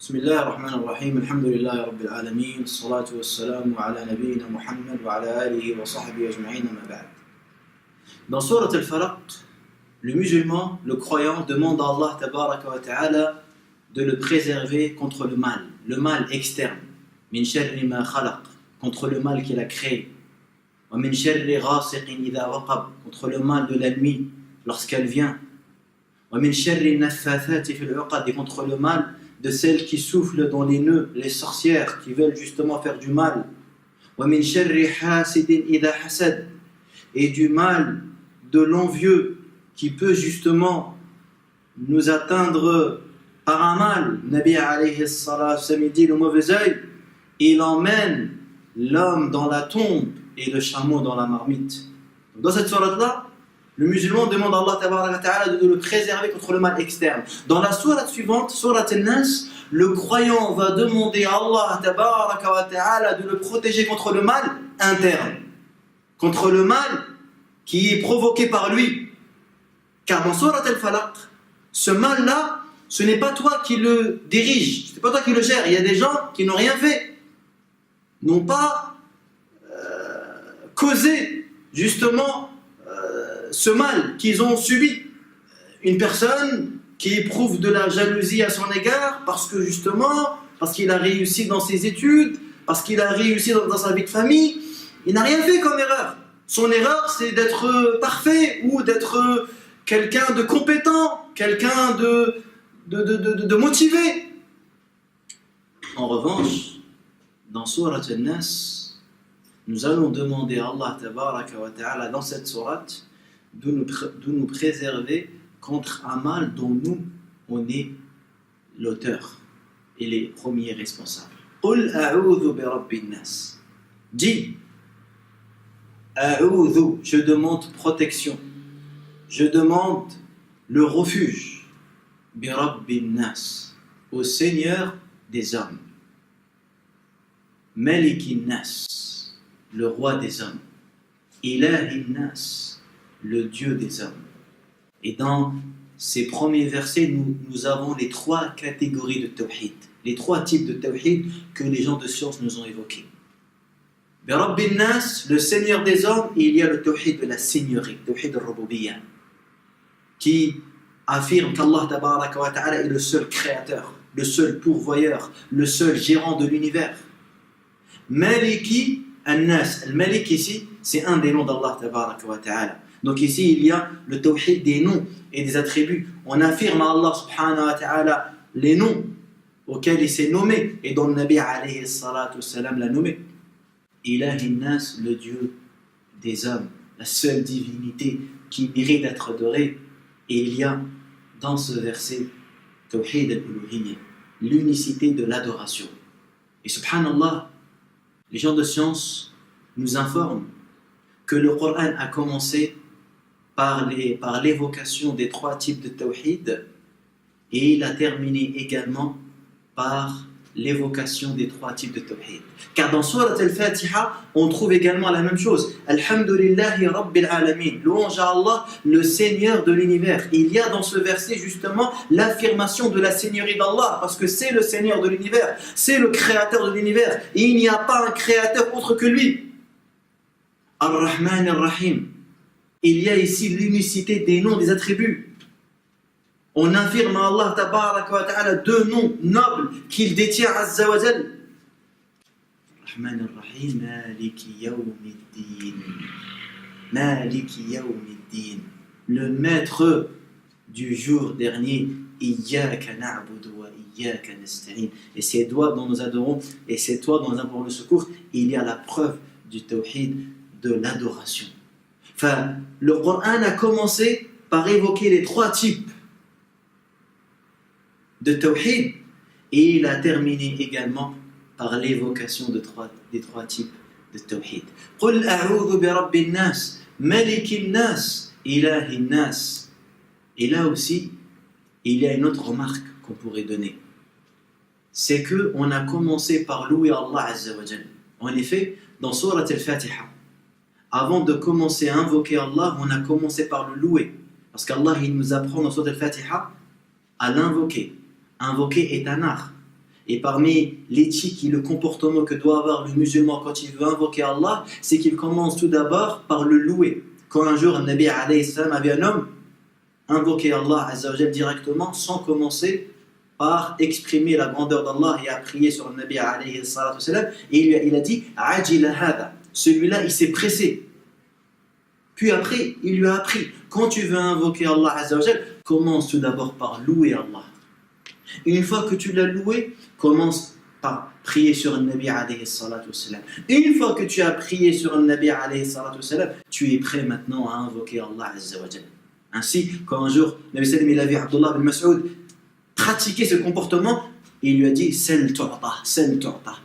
بسم الله الرحمن الرحيم الحمد لله رب العالمين الصلاة والسلام على نبينا محمد وعلى آله وصحبه أجمعين أما بعد. Dans Surat al-Falaq, le musulman, le croyant demande à Allah tabaraka wa ta'ala de le préserver contre le mal externe, min sharri ma khalaq, contre le mal qu'il a créé, wa min sharri ghasiqin idha waqab, contre le mal de la nuit lorsqu'elle vient, wa min sharri naffathati fil uqad, et contre le mal de celles qui soufflent dans les nœuds, les sorcières qui veulent justement faire du mal, wa min sharri hasidin idha hasad, et du mal de l'envieux qui peut justement nous atteindre par un mal. Nabi alayhi salatu wasallam dit le mauvais œil, il emmène l'homme dans la tombe et le chameau dans la marmite. Dans cette sourate-là, le musulman demande à Allah tabaraka wa ta'ala de le préserver contre le mal externe. Dans la sourate suivante, sourate An-Nas, le croyant va demander à Allah tabaraka wa ta'ala de le protéger contre le mal interne, contre le mal qui est provoqué par lui. Car dans Surat al-Falaq, ce mal-là, ce n'est pas toi qui le dirige, ce n'est pas toi qui le gère. Il y a des gens qui n'ont rien fait, n'ont pas causé justement ce mal qu'ils ont subi. Une personne qui éprouve de la jalousie à son égard parce qu'il a réussi dans ses études, parce qu'il a réussi dans sa vie de famille, il n'a rien fait comme erreur. Son erreur, c'est d'être parfait ou d'être quelqu'un de compétent, quelqu'un de motivé. En revanche, dans Surat An-Nas, nous allons demander à Allah tabaraka wa ta'ala dans cette sourate de nous préserver contre un mal dont nous, on est l'auteur et les premiers responsables. Qul a'udhu bi rabbin nas. Dis, a'udhu, je demande protection, je demande le refuge, bi rabbin nas, au Seigneur des hommes, malikin nas, le roi des hommes, ilahin nas, le Dieu des hommes. Et dans ces premiers versets, nous avons les trois catégories de tawhid, les trois types de tawhid que les gens de science nous ont évoqués. Bi Rabbin Nas, le Seigneur des hommes, et il y a le tawhid de la seigneurie, tawhid al-Rububiyyah, qui affirme qu'Allah tabaraka wa ta'ala est le seul créateur, le seul pourvoyeur, le seul gérant de l'univers. Maliki an-Nas, al-Malik ici, c'est un des noms d'Allah tabaraka wa ta'ala. Donc ici, il y a le tawhid des noms et des attributs. On affirme à Allah subhanahu wa ta'ala les noms auxquels il s'est nommé et dont le Nabi alayhi salatu wassalam l'a nommé. Ilahin nas, le Dieu des hommes, la seule divinité qui mérite d'être adorée. Et il y a dans ce verset tawhid al-uluhiyya, l'unicité de l'adoration. Et subhanallah, les gens de science nous informent que le Coran a commencé par l'évocation des trois types de tawhid et il a terminé également par l'évocation des trois types de tawhid. Car dans Surat al-Fatiha, on trouve également la même chose. Alhamdulillahi Rabbil Alamin. Louange à Allah, le Seigneur de l'univers. Il y a dans ce verset justement l'affirmation de la seigneurie d'Allah, parce que c'est le Seigneur de l'univers, c'est le créateur de l'univers. Et il n'y a pas un créateur autre que lui. Ar-Rahman Ar-Rahim. Il y a ici l'unicité des noms, des attributs. On affirme à Allah tabaraka wa ta'ala deux noms nobles qu'il détient azza wa jal. Ar-Rahman Ar-Rahim, Maliki Yawmiddin. Maliki Yawmiddin. Le maître du jour dernier. Iyyaka na'budu wa iyyaka nasta'in. Et c'est toi dont nous adorons et c'est toi dont nous avons le secours. Il y a la preuve du tawhid, de l'adoration. Enfin, le Coran a commencé par évoquer les trois types de tawhid et il a terminé également par l'évocation des trois types de tawhid. Qul a'udhu bi rabbin nas, malikin nas, ilahin nas. Et là aussi, il y a une autre remarque qu'on pourrait donner. C'est qu'on a commencé par louer Allah azza wa jalla. En effet, dans Surat al-Fatiha, avant de commencer à invoquer Allah, on a commencé par le louer. Parce qu'Allah, il nous apprend dans Surat al-Fatiha à l'invoquer. Invoquer est un art. Et parmi l'éthique et le comportement que doit avoir le musulman quand il veut invoquer Allah, c'est qu'il commence tout d'abord par le louer. Quand un jour, un Nabi alayhi salam avait un homme invoquer Allah Azza wa Jal directement sans commencer par exprimer la grandeur d'Allah et à prier sur le Nabi alayhi salam, et il a dit Ajila hada. Celui-là il s'est pressé. Puis après il lui a appris, quand tu veux invoquer Allah Azza wa Jal, commence tout d'abord par louer Allah. Une fois que tu l'as loué, commence par prier sur le Nabi alayhi salam. Une fois que tu as prié sur le Nabi alayhi salam, tu es prêt maintenant à invoquer Allah Azza wa Jal. Ainsi, quand un jour, Nabi sallam il a vu Abdullah bin Mas'ud pratiquer ce comportement, il lui a dit Sel tu'ta,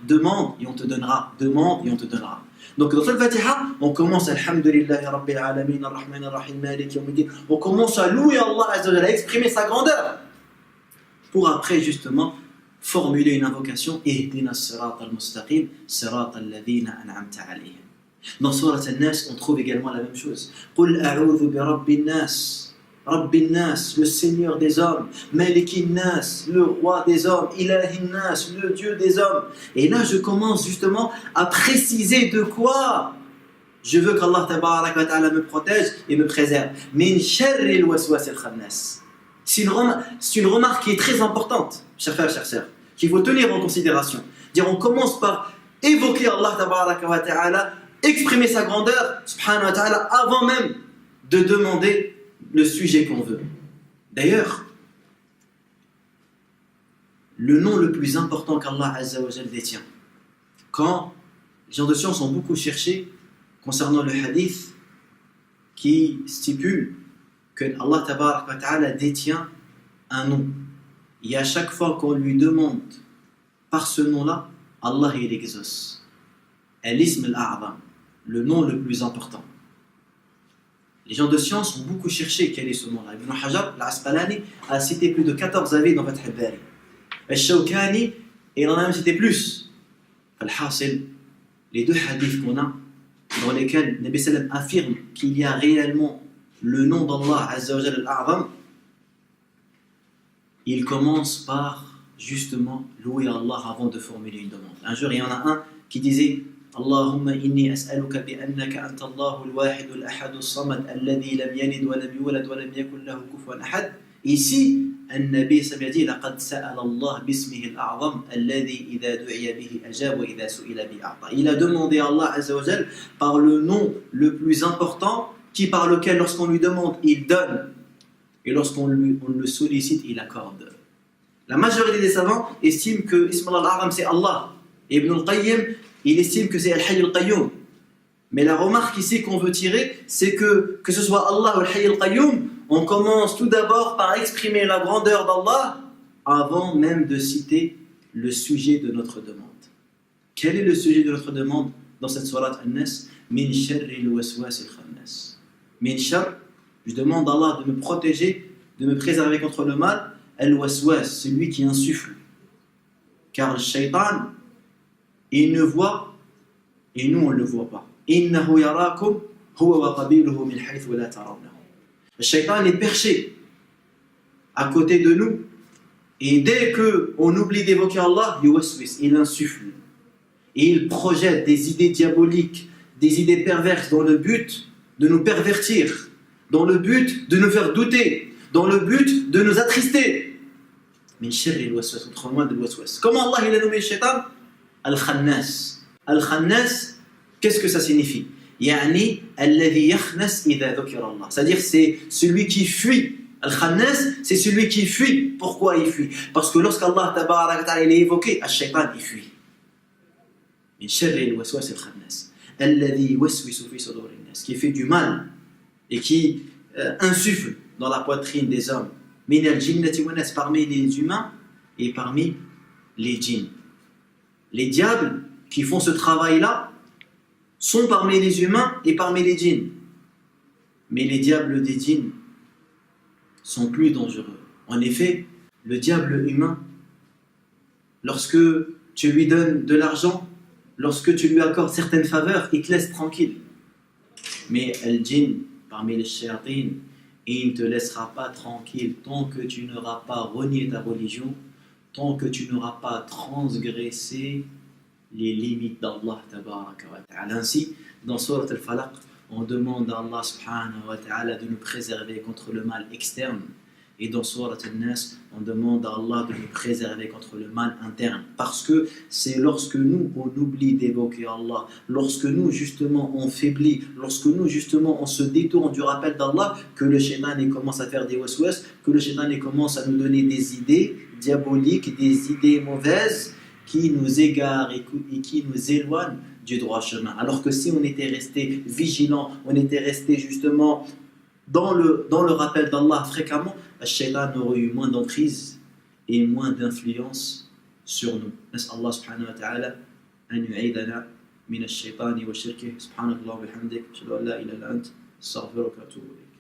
demande et on te donnera, demande et on te donnera. Donc dans le Fatiha, on commence Alhamdulillahi Rabbil Alamin, Ar-Rahman Ar-Rahim, Malik Yawmiddin. On commence à louer Allah Azza wa Jalla, à exprimer sa grandeur, pour après justement formuler une invocation Ihdina as-sirata al-mustaqim, sirata alladhina an'amta alayhim. Dans Surat An-Nas, on trouve également la même chose. Qul a'udhu bi rabbin nas. Rabbin nas, le Seigneur des hommes, Malikin nas, le roi des hommes, Ilahin nas, le Dieu des hommes. Et là, je commence justement à préciser de quoi je veux qu'Allah tabaraka wa ta'ala me protège et me préserve. Min sharril waswas al-khannas. C'est une remarque qui est très importante, chers frères, chères sœurs, qu'il faut tenir en considération. Dire, on commence par évoquer Allah tabaraka wa ta'ala, exprimer sa grandeur, subhanahu wa ta'ala, avant même de demander le sujet qu'on veut. D'ailleurs, le nom le plus important qu'Allah Azza wa Jal détient, quand les gens de science ont beaucoup cherché concernant le hadith qui stipule que Allah tabaraka wa ta'ala détient un nom, et à chaque fois qu'on lui demande par ce nom-là, Allah il exauce. Al-Ism al-A'zam, le nom le plus important. Les gens de science ont beaucoup cherché quel est ce nom-là. Ibn Hajar al-Asqalani a cité plus de 14 avis dans Fath al-Bari. Al-Shawkani, il en a même cité plus. Al-Hasil, les deux hadiths qu'on a, dans lesquels Nabi sallam affirme qu'il y a réellement le nom d'Allah Azza wa Jalla al-A'zam, il commence par justement louer Allah avant de formuler une demande. Un jour, il y en a un qui disait Allahumma inni as'aluka bi annaka anta Allahu al-wahid al-ahad as-samad alladhi lam yalid wa lam yulad wa lam yakul lahu kufuwan ahad. Ici, النبي صلى الله عليه وسلم لقد سأل الله باسمه الأعظم الذي إذا دعي به أجاب وإذا سئل به أعطى. Il a demandé à Allah Azza wa Jal par le nom le plus important qui par lequel lorsqu'on lui demande il donne et lorsqu'on le sollicite il accorde. La majorité des savants estiment que Ism Allah al-A'zam c'est Allah. Et Ibn al-Qayyim il estime que c'est Al-Hayy al-Qayyum. Mais la remarque ici qu'on veut tirer, c'est que ce soit Allah ou Al-Hayy al-Qayyum, on commence tout d'abord par exprimer la grandeur d'Allah avant même de citer le sujet de notre demande. Quel est le sujet de notre demande dans cette sourate An-Nas? Min sharril waswas al-khannas. Min shar, je demande à Allah de me protéger, de me préserver contre le mal. Al-waswas, celui qui insuffle. Car le shaitan, il ne voit et nous on ne le voit pas. Innahu yarakum huwa wa qabiluhu min haythu la tarawnahu. Le shaitan est perché à côté de nous et dès qu'on oublie d'évoquer Allah, il insuffle et il projette des idées diaboliques, des idées perverses dans le but de nous pervertir, dans le but de nous faire douter, dans le but de nous attrister. Min sharril waswas, autrement de waswas. Comment Allah il a nommé le shaitan? Al-Khannas. Al-Khannas, qu'est-ce que ça signifie? Yani, alladhi yakhnas idha dhukira Allah. C'est-à-dire, c'est celui qui fuit. Al-Khannas, c'est celui qui fuit. Pourquoi il fuit? Parce que lorsqu'Allah tabaraka ta'ala il est évoqué, al-shaytan il fuit. Min sharri al-waswas al-khannas. Alladhi waswisu fi sudur an-nas. Qui fait du mal et qui insuffle dans la poitrine des hommes. Min al-jinnati wa nas, parmi les humains et parmi les djinns. Les diables qui font ce travail-là sont parmi les humains et parmi les djinns. Mais les diables des djinns sont plus dangereux. En effet, le diable humain, lorsque tu lui donnes de l'argent, lorsque tu lui accordes certaines faveurs, il te laisse tranquille. Mais le djinn, parmi les shayatin, il ne te laissera pas tranquille tant que tu n'auras pas renié ta religion, tant que tu n'auras pas transgressé les limites d'Allah tabaraka wa ta'ala. Ainsi, dans Surat al-Falaq, on demande à Allah subhanahu wa ta'ala de nous préserver contre le mal externe. Et dans Surat al-Nas, on demande à Allah de nous préserver contre le mal interne. Parce que c'est lorsque nous, on oublie d'évoquer Allah, lorsque nous, justement, on faiblit, lorsque nous, justement, on se détourne du rappel d'Allah, que le shaitan commence à faire des waswas, que le shaitan commence à nous donner des idées diaboliques, des idées mauvaises, qui nous égarent et qui nous éloignent du droit chemin. Alors que si on était resté vigilant, on était resté justement dans le rappel d'Allah fréquemment, le shaitan aurait eu moins d'emprise et moins d'influence sur nous. نسأل الله سبحانه وتعالى أن يعيذنا من الشيطان وشركه سبحانك اللهم وبحمدك أشهد أن لا إله إلا أنت أستغفرك وأتوب إليك